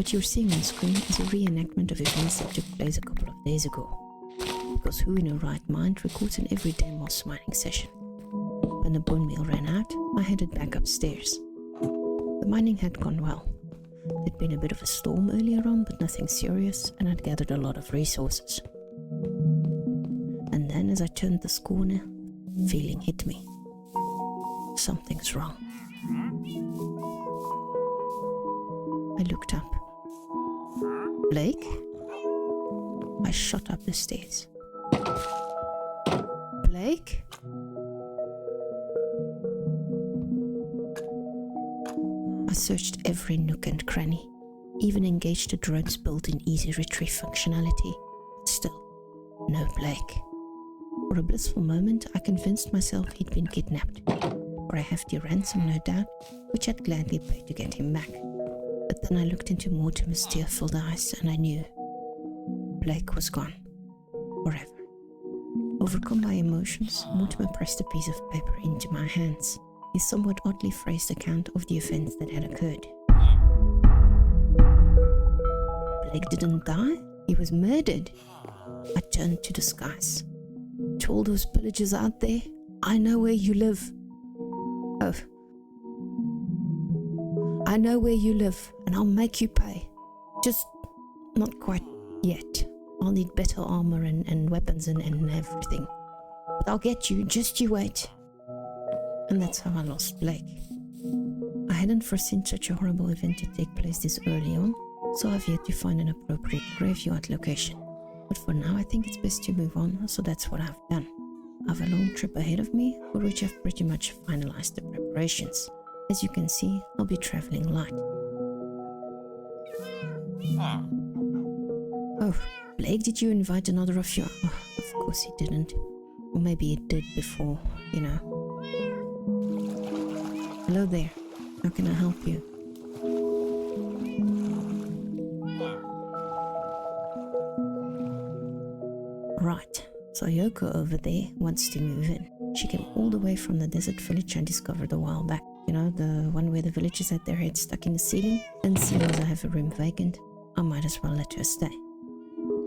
What you're seeing on screen is a reenactment of events that took place a couple of days ago. Because who in her right mind records an everyday moss mining session? When the bone meal ran out, I headed back upstairs. The mining had gone well. There'd been a bit of a storm earlier on, but nothing serious, and I'd gathered a lot of resources. And then as I turned this corner, feeling hit me. Something's wrong. I looked up. Blake? I shot up the stairs. Blake? I searched every nook and cranny, even engaged the drone's built-in easy retrieve functionality. But still, no Blake. For a blissful moment, I convinced myself he'd been kidnapped. For a hefty ransom, no doubt, which I'd gladly pay to get him back. But then I looked into Mortimer's tear-filled eyes and I knew Blake was gone. Forever. Overcome by emotions, Mortimer pressed a piece of paper into my hands. His somewhat oddly phrased account of the events that had occurred. Blake didn't die, he was murdered. I turned to the skies. To all those pillagers out there, I know where you live. Oh. I know where you live, and I'll make you pay. Just not quite yet. I'll need better armor and weapons and everything. But I'll get you, just you wait. And that's how I lost Blake. I hadn't foreseen such a horrible event to take place this early on, so I've yet to find an appropriate graveyard location. But for now I think it's best to move on, so that's what I've done. I've a long trip ahead of me, for which I've pretty much finalized the preparations. As you can see, I'll be traveling light. Oh, Blake, did you invite another of your... Oh, of course he didn't. Or maybe he did before, you know. Hello there. How can I help you? Right, so Yoko over there wants to move in. She came all the way from the desert village I discovered a while back. You know, the one where the villagers had their heads stuck in the ceiling. And seeing as I have a room vacant, I might as well let her stay.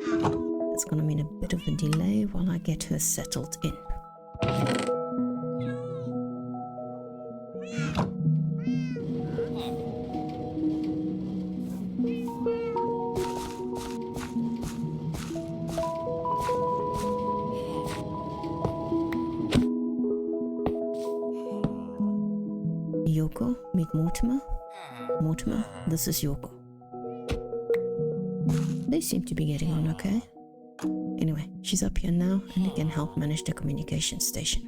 That's gonna mean a bit of a delay while I get her settled in. Yoko, meet Mortimer. Mortimer, this is Yoko. They seem to be getting on okay. Anyway, she's up here now and they can help manage the communication station.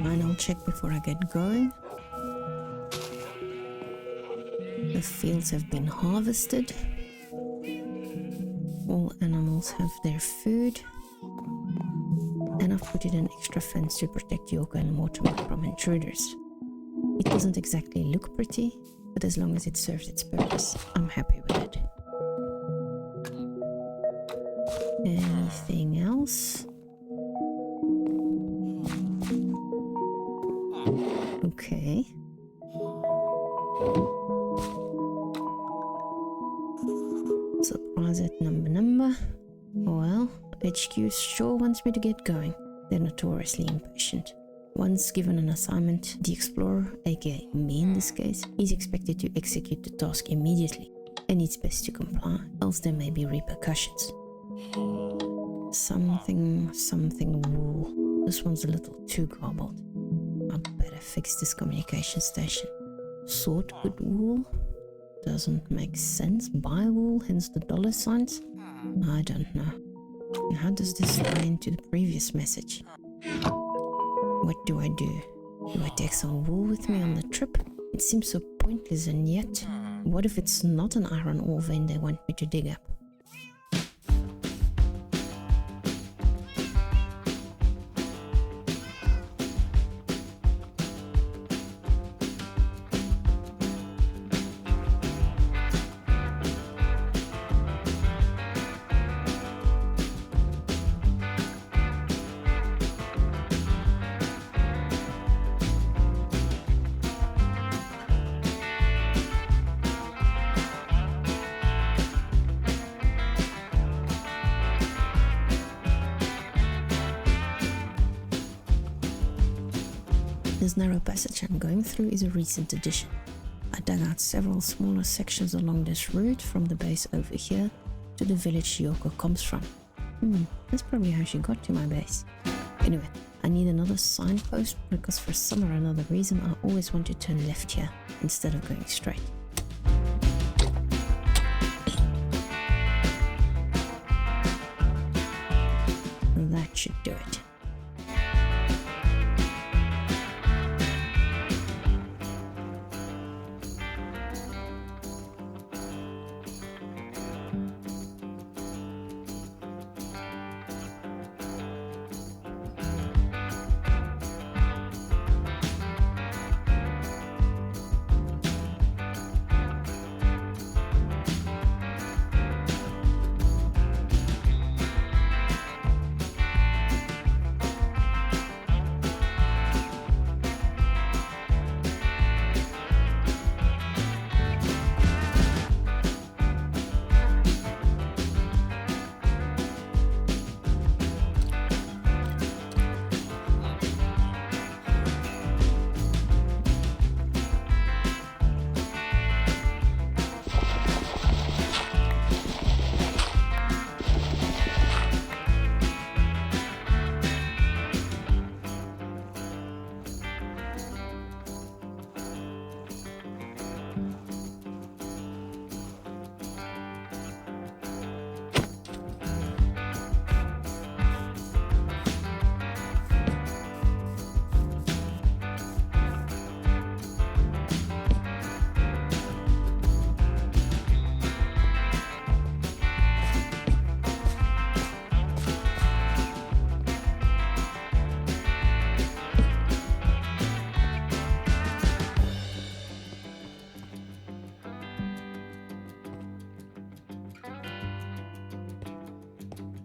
Final check before I get going. The fields have been harvested. All animals have their food. And I've put in an extra fence to protect Yoko and Mortimer from intruders. It doesn't exactly look pretty, but as long as it serves its purpose, I'm happy with it. Anything else? Okay. Surprise at number. Well, HQ sure wants me to get going. They're notoriously impatient. Once given an assignment, the explorer, aka me in this case, is expected to execute the task immediately, and it's best to comply, else there may be repercussions. Something wool. This one's a little too garbled. I better fix this communication station. Sort good wool? Doesn't make sense. Buy wool, hence the dollar signs? I don't know. How does this tie into the previous message? What do? Do I take some wool with me on the trip? It seems so pointless, and yet, what if it's not an iron ore vein they want me to dig up? This narrow passage I'm going through is a recent addition. I dug out several smaller sections along this route from the base over here to the village Yoko comes from. That's probably how she got to my base. Anyway, I need another signpost because for some or another reason I always want to turn left here instead of going straight. That should do it.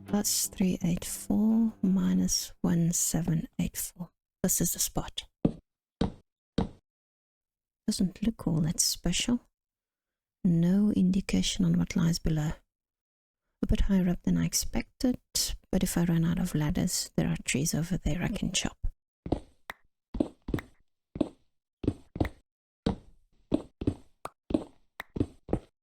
Plus 384 minus 1784. This is the spot. Doesn't look all that special. No indication on what lies below. A bit higher up than I expected, but if I run out of ladders, there are trees over there I can chop.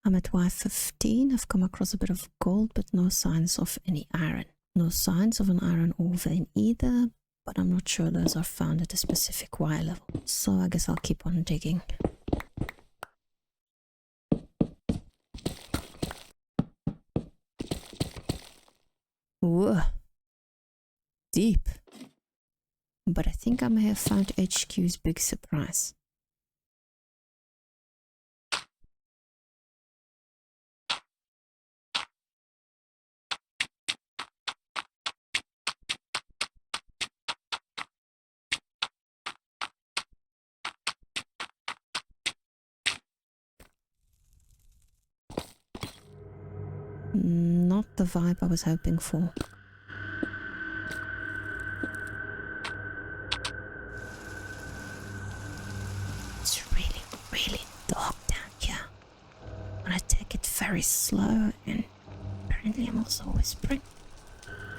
I'm at Y15. I've come across a bit of gold, but no signs of any iron. No signs of an iron ore vein either, but I'm not sure those are found at a specific Y level. So I guess I'll keep on digging. Whoa. Deep. But I think I may have found HQ's big surprise. Not the vibe I was hoping for. It's really, really dark down here. I'm gonna take it very slow, and apparently I'm also whispering.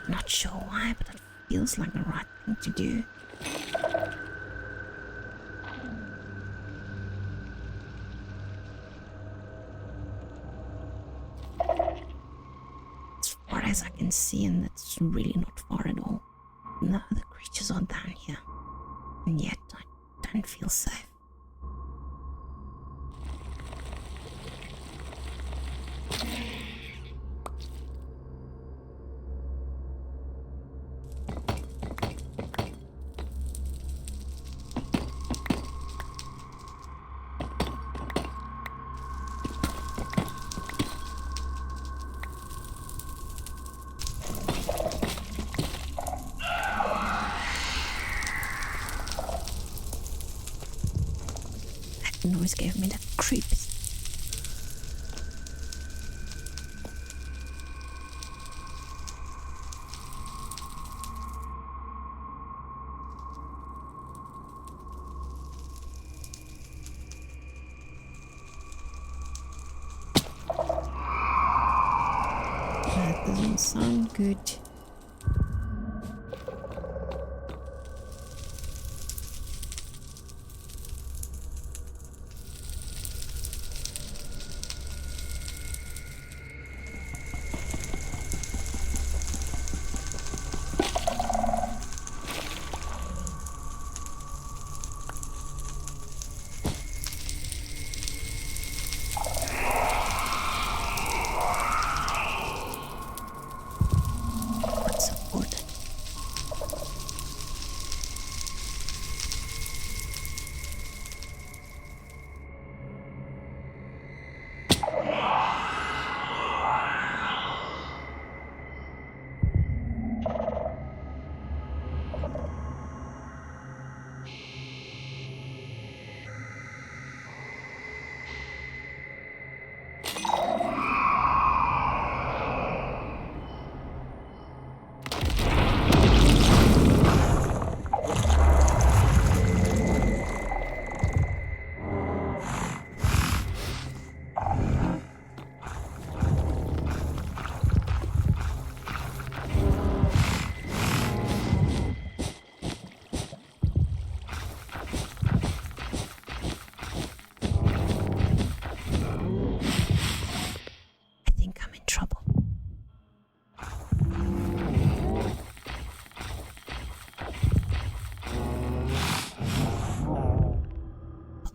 Not sure why, but it feels like the right thing to do. As I can see, and that's really not far at all. No other creatures are down here, and yet I don't feel safe. Noise gave me the creeps. That doesn't sound good.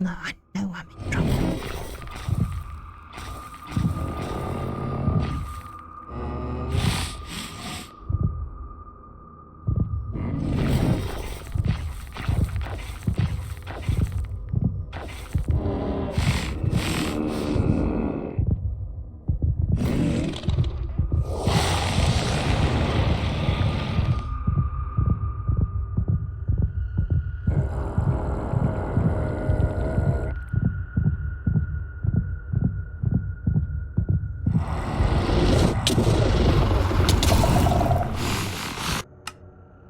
no, I know I'm in trouble.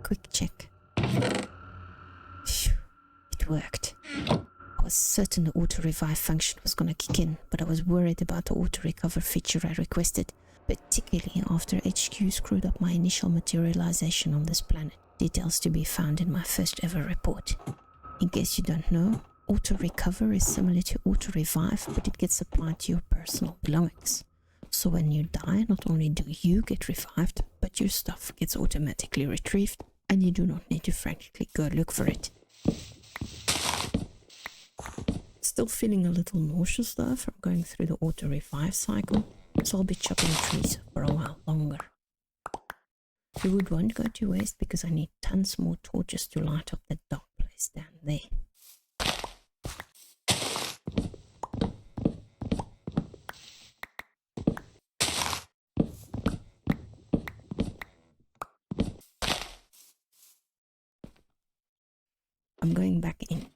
Quick check. Phew, it worked. I was certain the auto-revive function was gonna kick in, but I was worried about the auto-recover feature I requested, particularly after HQ screwed up my initial materialization on this planet. Details to be found in my first ever report. In case you don't know, auto-recover is similar to auto-revive, but it gets applied to your personal belongings. So when you die, not only do you get revived, but your stuff gets automatically retrieved, and you do not need to frantically go look for it. Still feeling a little nauseous though from going through the auto-revive cycle, so I'll be chopping trees for a while longer. The wood won't go to waste because I need tons more torches to light up that dark place down there. I'm going back in.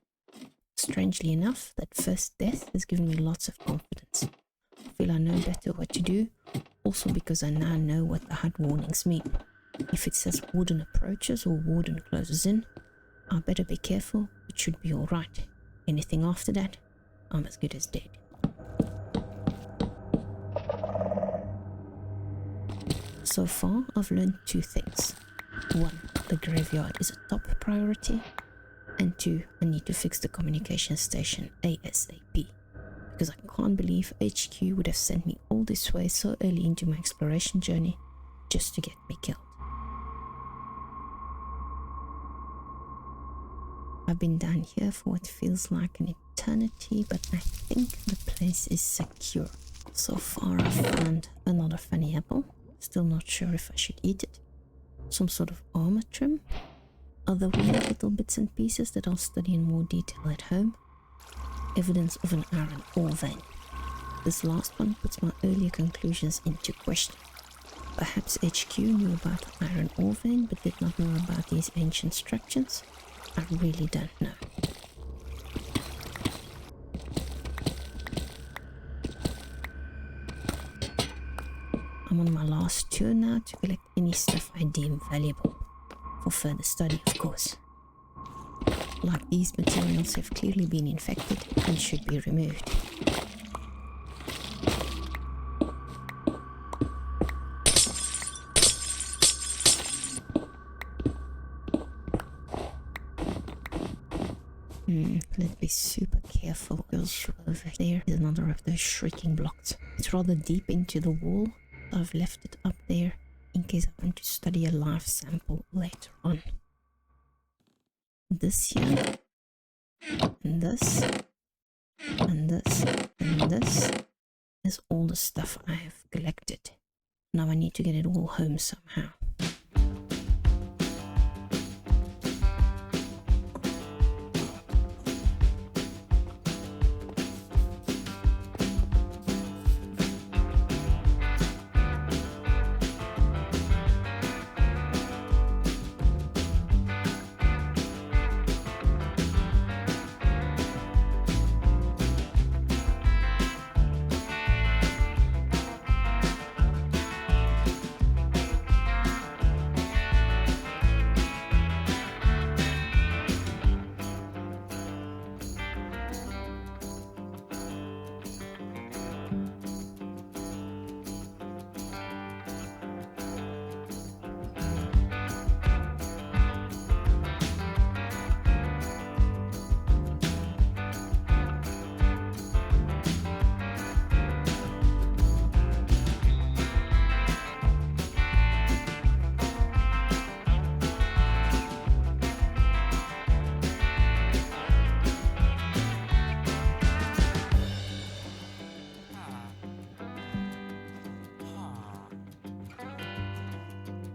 Strangely enough, that first death has given me lots of confidence. I feel I know better what to do, also because I now know what the HUD warnings mean. If it says warden approaches or warden closes in, I better be careful, it should be alright. Anything after that, I'm as good as dead. So far, I've learned two things. 1, the graveyard is a top priority, and 2, I need to fix the communication station ASAP, because I can't believe HQ would have sent me all this way so early into my exploration journey just to get me killed. I've been down here for what feels like an eternity, but I think the place is secure. So far I've found another funny apple, still not sure if I should eat it. Some sort of armor trim, other weird little bits and pieces that I'll study in more detail at home. Evidence of an iron ore vein. This last one puts my earlier conclusions into question. Perhaps HQ knew about the iron ore vein but did not know about these ancient structures. I really don't know. I'm on my last tour now to collect any stuff I deem valuable. For further study, of course. Like these materials have clearly been infected and should be removed. Let's be super careful. Over there is another of those shrieking blocks. It's rather deep into the wall, so I've left it up there in case I want to study a live sample later on. This here, and this, and this, and this is all the stuff I have collected. Now I need to get it all home somehow.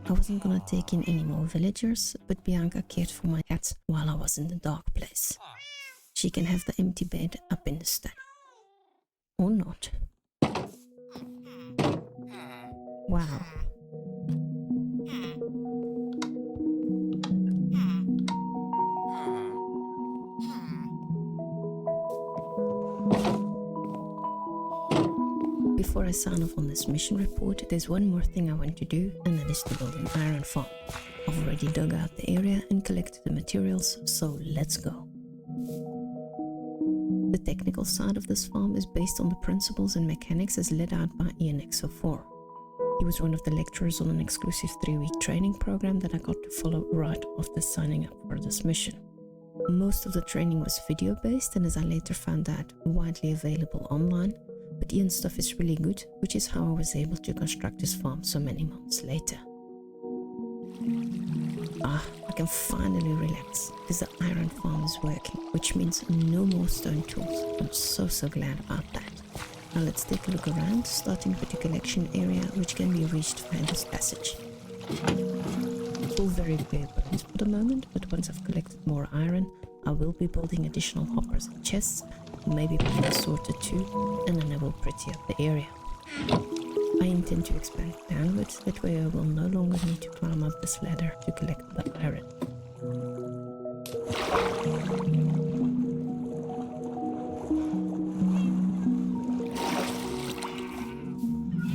I wasn't gonna take in any more villagers, but Bianca cared for my cats while I was in the dark place. She can have the empty bed up in the study. Or not. Wow. Before I sign off on this mission report, there's one more thing I want to do, and that is to build an iron farm. I've already dug out the area and collected the materials, so let's go. The technical side of this farm is based on the principles and mechanics as laid out by ianxofour. He was one of the lecturers on an exclusive 3-week training program that I got to follow right after signing up for this mission. Most of the training was video based, and as I later found out, widely available online, but Ian's stuff is really good, which is how I was able to construct this farm so many months later. I can finally relax, because the iron farm is working, which means no more stone tools. I'm so glad about that. Now let's take a look around, starting with the collection area, which can be reached via this passage. It's all very bare bones for the moment, but once I've collected more iron, I will be building additional hoppers and chests, maybe put a sorter too, and then I will pretty up the area. I intend to expand downwards, that way I will no longer need to climb up this ladder to collect the iron.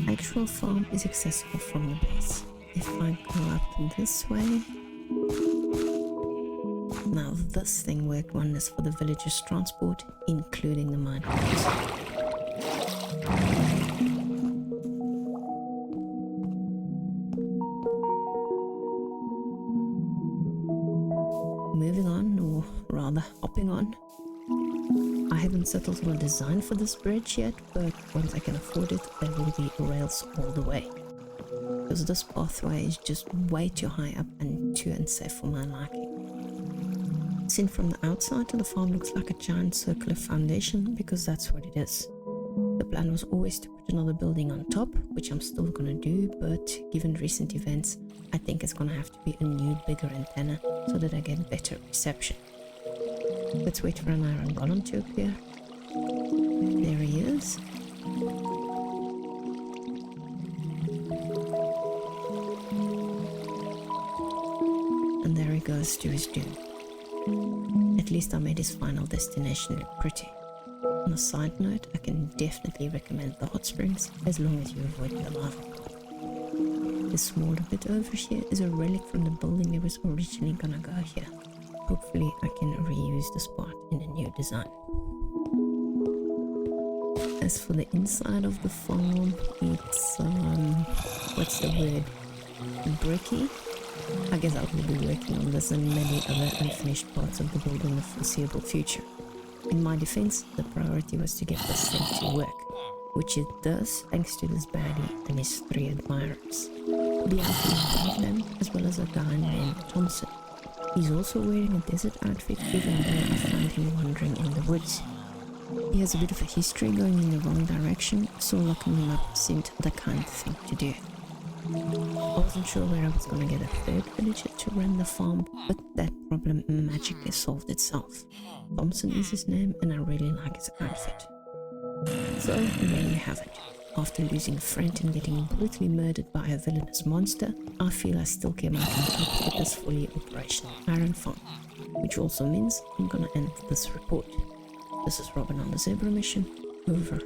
Actual farm is accessible from the base. If I go up this way... Now this thing worked wonders for the villagers' transport, including the mine carts. Moving on, or rather hopping on. I haven't settled on a design for this bridge yet, but once I can afford it, there will be rails all the way. Because this pathway is just way too high up and too unsafe for my liking. Seen from the outside, the farm looks like a giant circular foundation, because that's what it is. The plan was always to put another building on top, which I'm still gonna do, but given recent events, I think it's gonna have to be a new, bigger antenna so that I get better reception. Let's wait for an iron golem to appear. There he is. And there he goes to his doom. At least I made his final destination look pretty. On a side note, I can definitely recommend the hot springs, as long as you avoid the lava pool. This smaller bit over here is a relic from the building that was originally gonna go here. Hopefully I can reuse the spot in a new design. As for the inside of the farm, it's, what's the word? Bricky? I guess I will be working on this and many other unfinished parts of the building in the foreseeable future. In my defense, the priority was to get this thing to work, which it does thanks to this baddie and his 3 admirers. Bianca is one of them, as well as a guy named Thompson. He's also wearing a desert outfit, even though I find him wandering in the woods. He has a bit of a history going in the wrong direction, so locking him up seemed the kind thing to do. I wasn't sure where I was going to get a 3rd villager to run the farm, but that problem magically solved itself. Thompson is his name, and I really like his outfit. So there you have it. After losing a friend and getting brutally murdered by a villainous monster, I feel I still came out on top with this fully operational iron farm, which also means I'm gonna end this report. This is Robin on the Zebra mission. Over